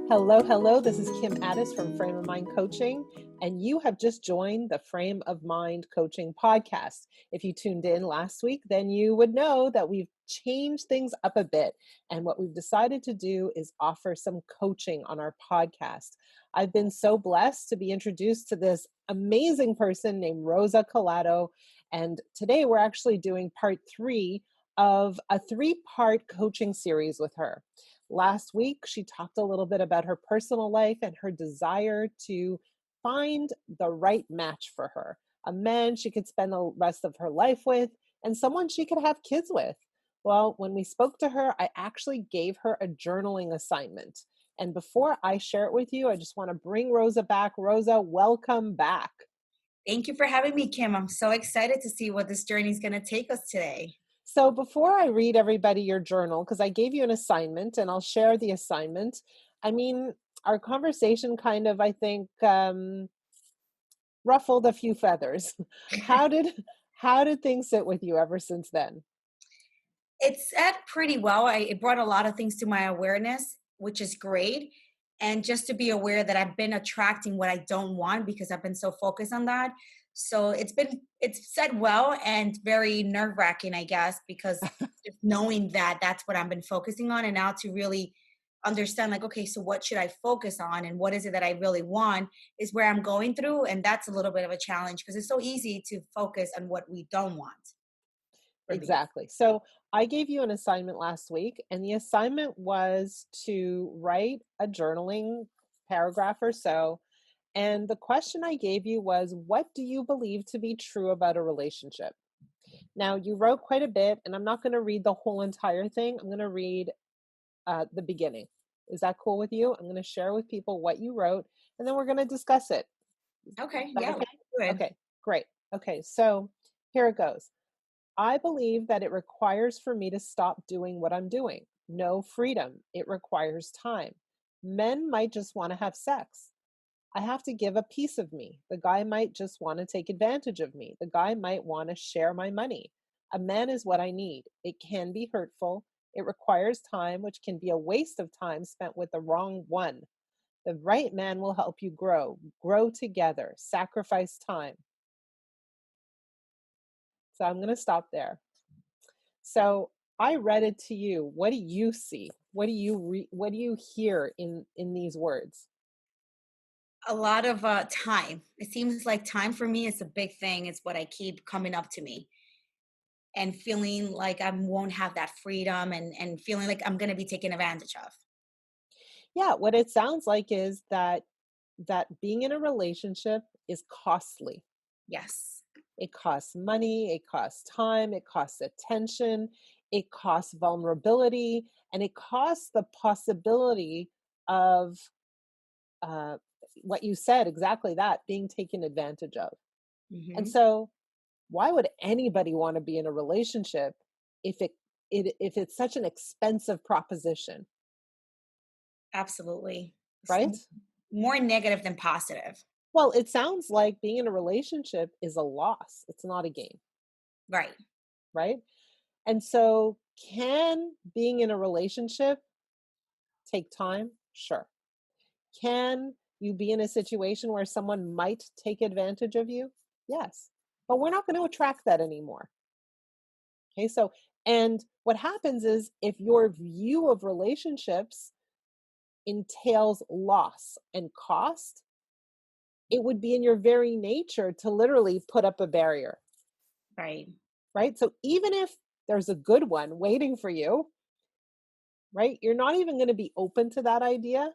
Hello, hello. This is Kim Addis from Frame of Mind Coaching, and you have just joined the Frame of Mind Coaching podcast. If you tuned in last week, then you would know that we've changed things up a bit. And what we've decided to do is offer some coaching on our podcast. I've been so blessed to be introduced to this amazing person named Rosa Collado. And today we're actually doing part 3 of a 3-part coaching series with her. Last week, she talked a little bit about her personal life and her desire to find the right match for her, a man she could spend the rest of her life with, and someone she could have kids with. Well, when we spoke to her, I actually gave her a journaling assignment. And before I share it with you, I just want to bring Rosa back. Rosa, welcome back. Thank you for having me, Kim. I'm so excited to see what this journey is going to take us today. So before I read everybody your journal, because I gave you an assignment and I'll share the assignment, our conversation kind of, I think, ruffled a few feathers. How did things sit with you ever since then? It's set pretty well. It brought a lot of things to my awareness, which is great. And just to be aware that I've been attracting what I don't want because I've been so focused on that. So it's said well and very nerve-wracking, I guess, because just knowing that that's what I've been focusing on, and now to really understand, like, okay, so what should I focus on and what is it that I really want is where I'm going through. And that's a little bit of a challenge because it's so easy to focus on what we don't want for me. Exactly. So I gave you an assignment last week, and the assignment was to write a journaling paragraph or so. And the question I gave you was, what do you believe to be true about a relationship? Now, you wrote quite a bit, and I'm not going to read the whole entire thing. I'm going to read the beginning. Is that cool with you? I'm going to share with people what you wrote, and then we're going to discuss it. Okay, Is that yeah, okay? good. Okay, great. Okay, so here it goes. I believe that it requires for me to stop doing what I'm doing. No freedom. It requires time. Men might just want to have sex. I have to give a piece of me. The guy might just want to take advantage of me. The guy might want to share my money. A man is what I need. It can be hurtful. It requires time, which can be a waste of time spent with the wrong one. The right man will help you grow together, sacrifice time. So I'm going to stop there. So I read it to you. What do you see? What do you hear in these words? A lot of time. It seems like time for me is a big thing. It's what I keep coming up to me and feeling like I won't have that freedom and feeling like I'm going to be taken advantage of. Yeah, what it sounds like is that being in a relationship is costly. Yes. It costs money, it costs time, it costs attention, it costs vulnerability, and it costs the possibility of uh, what you said, exactly that, being taken advantage of. And Hmm. so, why would anybody want to be in a relationship if if it's such an expensive proposition, Absolutely. It's right? more negative than positive. Well, it sounds like being in a relationship is a loss. It's not a gain, Right. right? And so, can being in a relationship take time? Sure. Can you be in a situation where someone might take advantage of you? Yes. But we're not going to attract that anymore. Okay. So, and what happens is if your view of relationships entails loss and cost, it would be in your very nature to literally put up a barrier, Right. right? So, even if there's a good one waiting for you, right, you're not even going to be open to that idea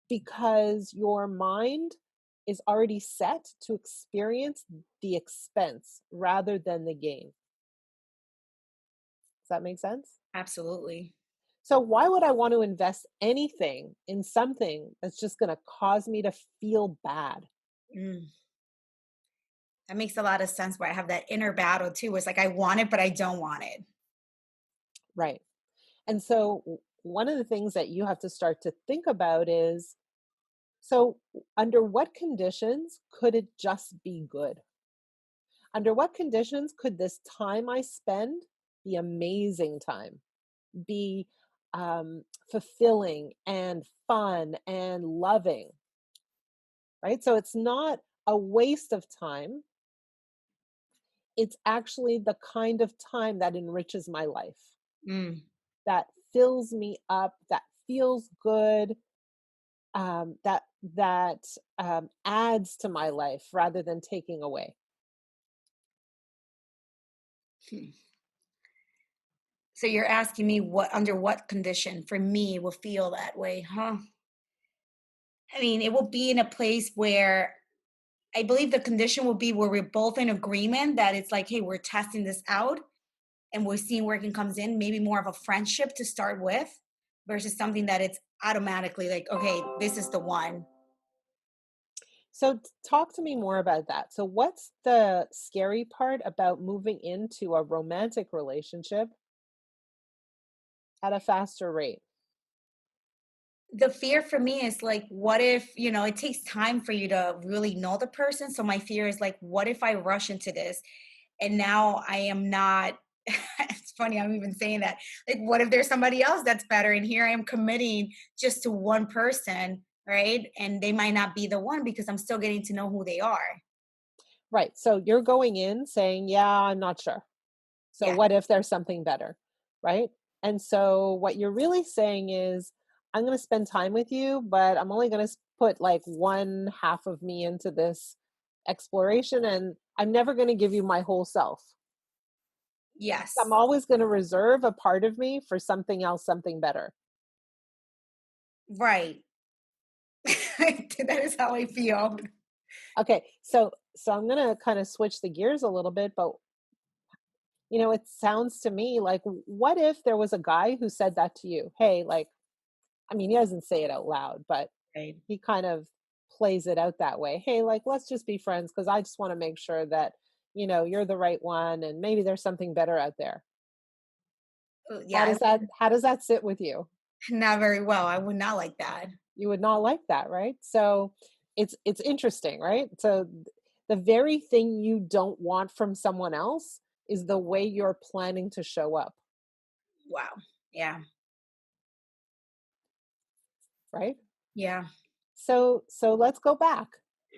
because your mind is already set to experience the expense rather than the gain. Does that make sense? Absolutely. So, why would I want to invest anything in something that's just going to cause me to feel bad? Mm. That makes a lot of sense where I have that inner battle too. It's like I want it, but I don't want it. Right. And so, one of the things that you have to start to think about is, so under what conditions could it just be good? Under what conditions could this time I spend be amazing time? Be fulfilling and fun and loving, right? So it's not a waste of time. It's actually the kind of time that enriches my life, Mm. that fills me up, that feels good, that adds to my life rather than taking away. Hmm. So you're asking me what under what condition for me will feel that way, huh? I mean, it will be in a place where I believe the condition will be where we're both in agreement that it's like, hey, we're testing this out and we're seeing where it can comes in, maybe more of a friendship to start with versus something that it's automatically like, okay, this is the one. So talk to me more about that. So what's the scary part about moving into a romantic relationship at a faster rate? The fear for me is like, what if, it takes time for you to really know the person. So my fear is like, what if I rush into this and now I am not it's funny I'm even saying that. Like, what if there's somebody else that's better and here I am committing just to one person, right? And they might not be the one because I'm still getting to know who they are. Right. So you're going in saying, yeah, I'm not sure. So Yeah. what if there's something better? Right. And so what you're really saying is, I'm going to spend time with you, but I'm only going to put like one half of me into this exploration, and I'm never going to give you my whole self. I'm Yes. always going to reserve a part of me for something else, something better. Right. That is how I feel. Okay. So I'm going to kind of switch the gears a little bit, but it sounds to me like, what if there was a guy who said that to you? Hey, like, I mean, he doesn't say it out loud, but Right. he kind of plays it out that way. Hey, like, let's just be friends because I just want to make sure that, you're the right one and maybe there's something better out there. How Yeah, does that how does that sit with you? not very well. I would not like that. You would not like that, right? So it's interesting, right? So the very thing you don't want from someone else is the way you're planning to show up, Wow. Yeah. right? Yeah. So let's go back.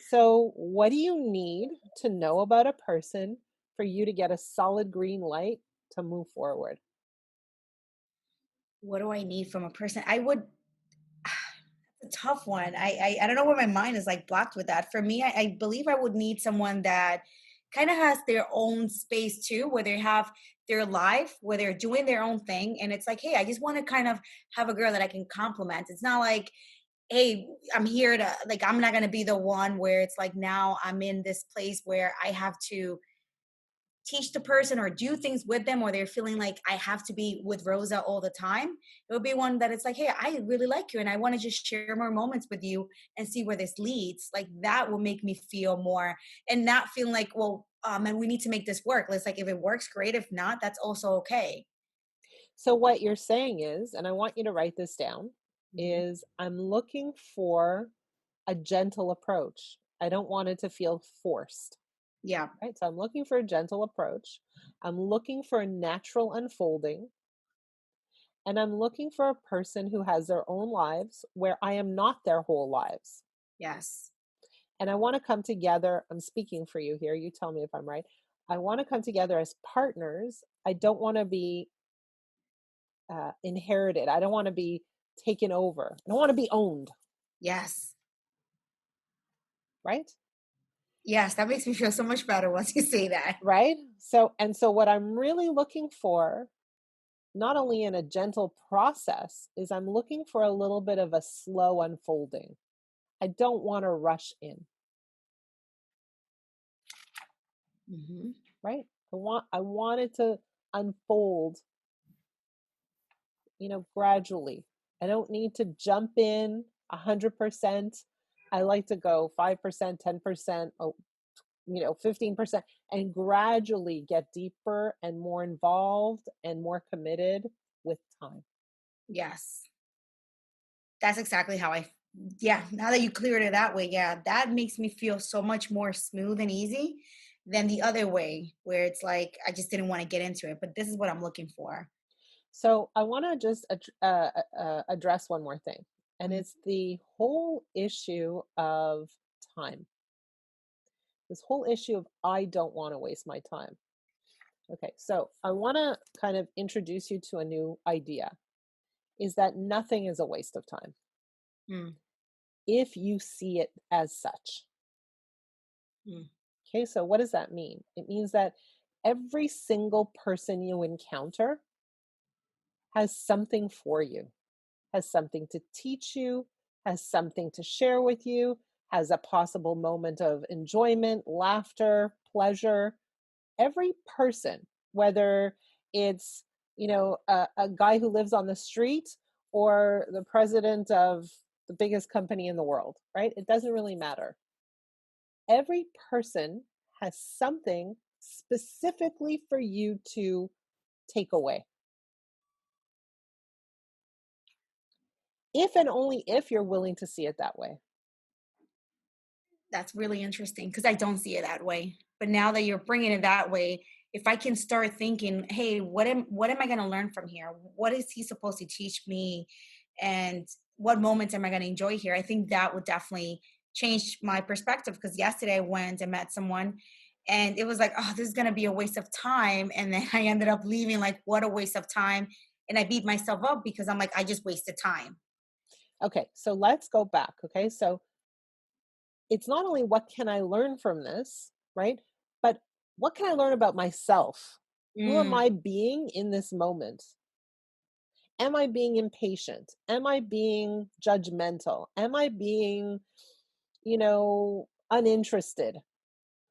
So what do you need to know about a person for you to get a solid green light to move forward? What do I need from a person? I would a tough one. I don't know where my mind is like blocked with that. For me, I believe I would need someone that kind of has their own space too, where they have their life, where they're doing their own thing. And it's like, hey, I just want to kind of have a girl that I can compliment. It's not like, hey, I'm here to like I'm not gonna be the one where it's like now I'm in this place where I have to teach the person or do things with them or they're feeling like I have to be with Rosa all the time. It would be one that it's like, hey, I really like you and I want to just share more moments with you and see where this leads. Like that will make me feel more and not feeling like, well, and we need to make this work. It's like if it works, great. If not, that's also okay. So what you're saying is, and I want you to write this down, Mhm. is I'm looking for a gentle approach. I don't want it to feel forced, Yeah. right? So I'm looking for a gentle approach. I'm looking for a natural unfolding. And I'm looking for a person who has their own lives where I am not their whole lives. Yes. And I want to come together. I'm speaking for you here. You tell me if I'm right. I want to come together as partners. I don't want to be inherited. I don't want to be taken over. I don't want to be owned, Yes. right? Yes. That makes me feel so much better once you say that. Right. So what I'm really looking for, not only in a gentle process, is I'm looking for a little bit of a slow unfolding. I don't want to rush in, Hmm. right? I want it to unfold, gradually. I don't need to jump in 100%. I like to go 5%, 10%, 15%, and gradually get deeper and more involved and more committed with time. Yes. That's exactly how yeah, now that you cleared it that way, yeah, that makes me feel so much more smooth and easy than the other way where it's like I just didn't want to get into it, but this is what I'm looking for. So I want to just address one more thing, and Mm, it's the whole issue of time. This whole issue of I don't want to waste my time. Okay, so I want to kind of introduce you to a new idea is that nothing is a waste of time mm, if you see it as such. mm. Okay, so what does that mean? It means that every single person you encounter has something for you, has something to teach you, has something to share with you, has a possible moment of enjoyment, laughter, pleasure. Every person, whether it's, a guy who lives on the street or the president of the biggest company in the world, right? It doesn't really matter. Every person has something specifically for you to take away. If and only if you're willing to see it that way. That's really interesting because I don't see it that way. But now that you're bringing it that way, if I can start thinking, hey, what am I going to learn from here? What is he supposed to teach me? And what moments am I going to enjoy here? I think that would definitely change my perspective because yesterday I went and met someone and it was like, oh, this is going to be a waste of time. And then I ended up leaving like, what a waste of time. And I beat myself up because I'm like, I just wasted time. Okay, so let's go back. Okay, so it's not only what can I learn from this, right? But what can I learn about myself? Who am Mm, I being in this moment? Am I being impatient? Am I being judgmental? Am I being, uninterested?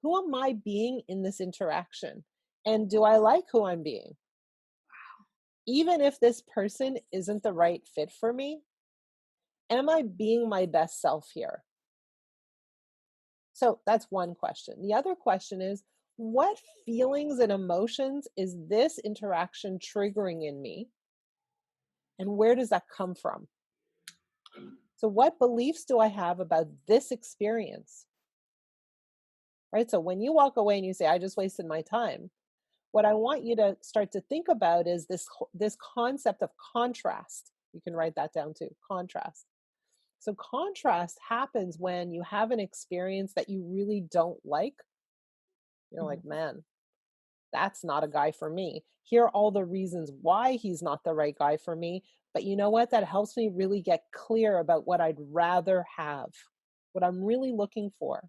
Who am I being in this interaction? And do I like who I'm being? Even if this person isn't the right fit for me, am I being my best self here? So that's one question. The other question is, what feelings and emotions is this interaction triggering in me? And where does that come from? So, what beliefs do I have about this experience? Right. So, when you walk away and you say, I just wasted my time, what I want you to start to think about is this concept of contrast. You can write that down too, contrast. So, contrast happens when you have an experience that you really don't like. You're like, mhm. man, that's not a guy for me. Here are all the reasons why he's not the right guy for me. But you know what? That helps me really get clear about what I'd rather have, what I'm really looking for.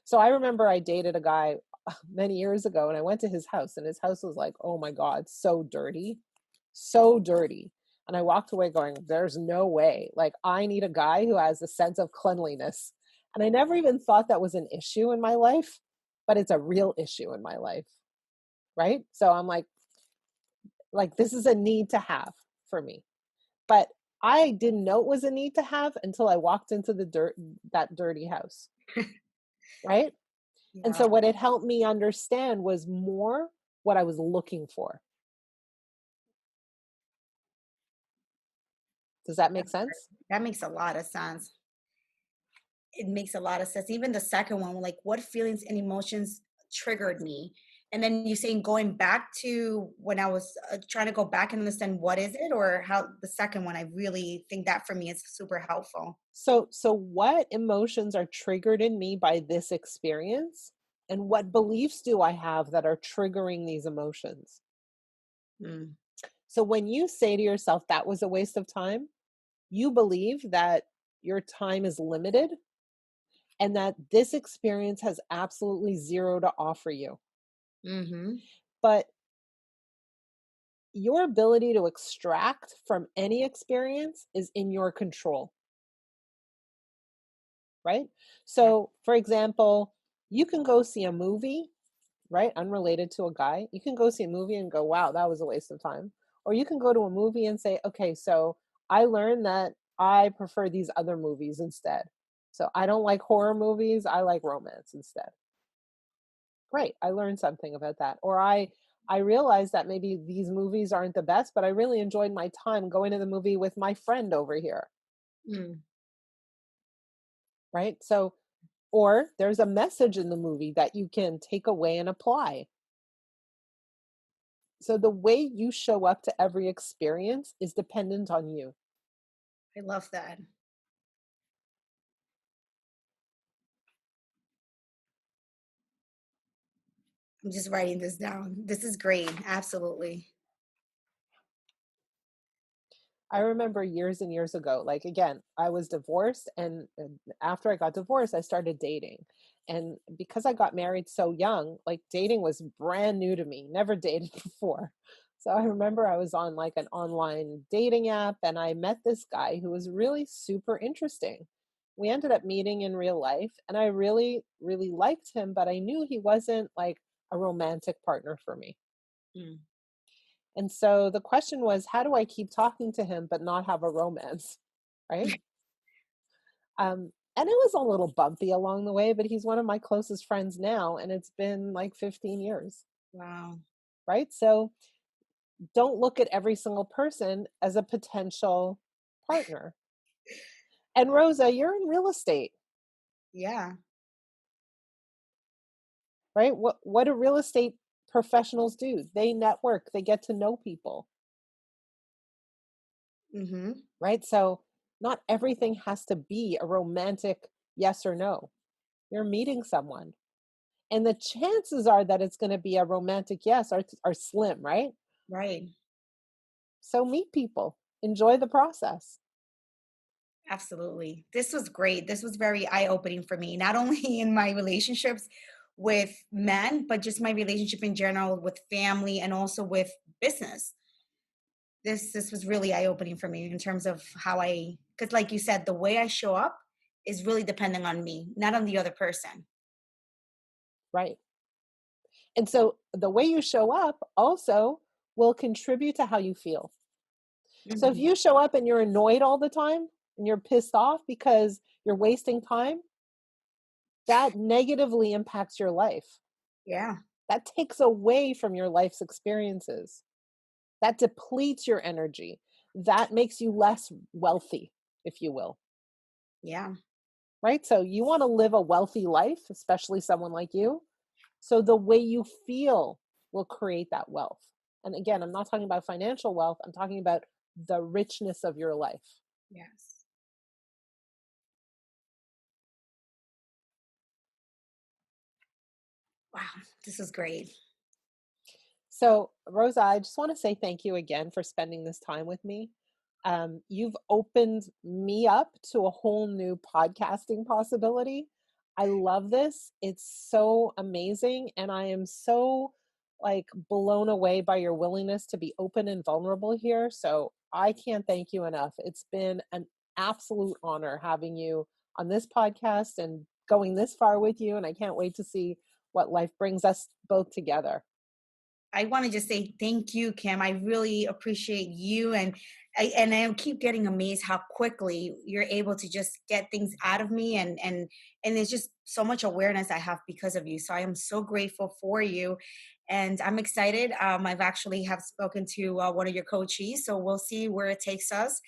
So I remember I dated a guy many years ago and I went to his house and his house was like, oh my God, so dirty, so dirty. And I walked away going, there's no way. Like, I need a guy who has a sense of cleanliness. And I never even thought that was an issue in my life, but it's a real issue in my life. Right. So I'm like, this is a need to have for me. But I didn't know it was a need to have until I walked into that dirty house. Right. And Yeah. so what it helped me understand was more what I was looking for. Does that make That's sense? that makes a lot of sense. It makes a lot of sense. Even the second one, like what feelings and emotions triggered me. And then you saying going back to when I was trying to go back and understand what is it or how the second one, I really think that for me is super helpful. So what emotions are triggered in me by this experience? And what beliefs do I have that are triggering these emotions? Mm, So when you say to yourself that was a waste of time, you believe that your time is limited and that this experience has absolutely zero to offer you. hmm. But your ability to extract from any experience is in your control, right? Yeah. So, for example, you can go see a movie, right? Unrelated to a guy. You can go see a movie and go, wow, that was a waste of time. Or you can go to a movie and say, okay, so I learned that I prefer these other movies instead. So I don't like horror movies, I like romance instead. Great, I learned something about that. Or I realized that maybe these movies aren't the best, but I really enjoyed my time going to the movie with my friend over here, Mm, right? So, or there's a message in the movie that you can take away and apply. So the way you show up to every experience is dependent on you. I love that. I'm just writing this down. This is great. Absolutely. I remember years and years ago, like again, I was divorced, and after I got divorced, I started dating. And because I got married so young, like dating was brand new to me, never dated before. So I remember I was on like an online dating app and I met this guy who was really super interesting. We ended up meeting in real life and I really, really liked him, but I knew he wasn't like a romantic partner for me. Mm. And so the question was, how do I keep talking to him but not have a romance? Right? And it was a little bumpy along the way, but he's one of my closest friends now, and it's been like 15 years, Wow. right? So don't look at every single person as a potential partner. And Rosa, you're in real estate, Yeah. right? What do real estate professionals do? They network, they get to know people, Mm-hmm. right? So not everything has to be a romantic yes or no. You're meeting someone. And the chances are that it's going to be a romantic yes are slim, right? Right. So meet people, enjoy the process. Absolutely. This was great. This was very eye-opening for me, not only in my relationships with men, but just my relationship in general with family and also with business. This was really eye-opening for me in terms of how I, because like you said, the way I show up is really depending on me, not on the other person. Right? And so the way you show up also will contribute to how you feel. So if Mhm. you show up and you're annoyed all the time and you're pissed off because you're wasting time, that negatively impacts your life. Yeah. That takes away from your life's experiences. That depletes your energy. That makes you less wealthy, if you will. Yeah. Right? So you want to live a wealthy life, especially someone like you. So the way you feel will create that wealth. And again, I'm not talking about financial wealth, I'm talking about the richness of your life. Yes. Wow. This is great. So, Rosa, I just want to say thank you again for spending this time with me. You've opened me up to a whole new podcasting possibility. I love this. It's so amazing. And I am so like blown away by your willingness to be open and vulnerable here. So I can't thank you enough. It's been an absolute honor having you on this podcast and going this far with you. And I can't wait to see what life brings us both together. I want to just say thank you, Kim. I really appreciate you, and I keep getting amazed how quickly you're able to just get things out of me, and there's just so much awareness I have because of you. So I am so grateful for you, and I'm excited. I've actually have spoken to one of your coaches, so we'll see where it takes us.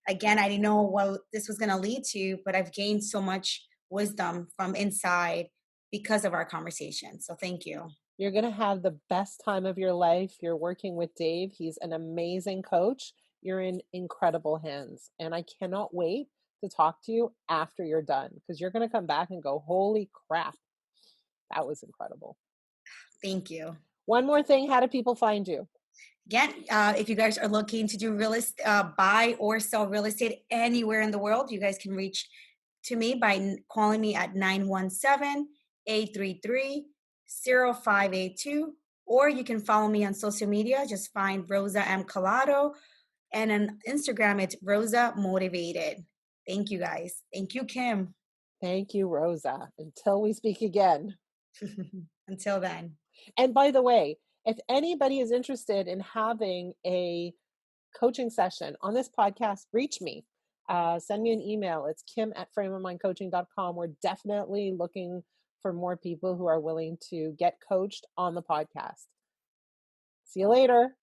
Again, I didn't know what this was going to lead to, but I've gained so much wisdom from inside because of our conversation. So thank you. You're going to have the best time of your life. You're working with Dave. He's an amazing coach. You're in incredible hands. And I cannot wait to talk to you after you're done because you're going to come back and go, holy crap, that was incredible. Thank you. One more thing, how do people find you? Again, if you guys are looking to do real estate, buy or sell real estate anywhere in the world, you guys can reach to me by calling me at 917-833-0582. Or you can follow me on social media. Just find Rosa M. Collado. And on Instagram, it's Rosa Motivated. Thank you guys. Thank you, Kim. Thank you, Rosa. Until we speak again. Until then. And by the way, if anybody is interested in having a coaching session on this podcast, reach me. Send me an email. It's kim@frameofmindcoaching.com. We're definitely looking for more people who are willing to get coached on the podcast. See you later.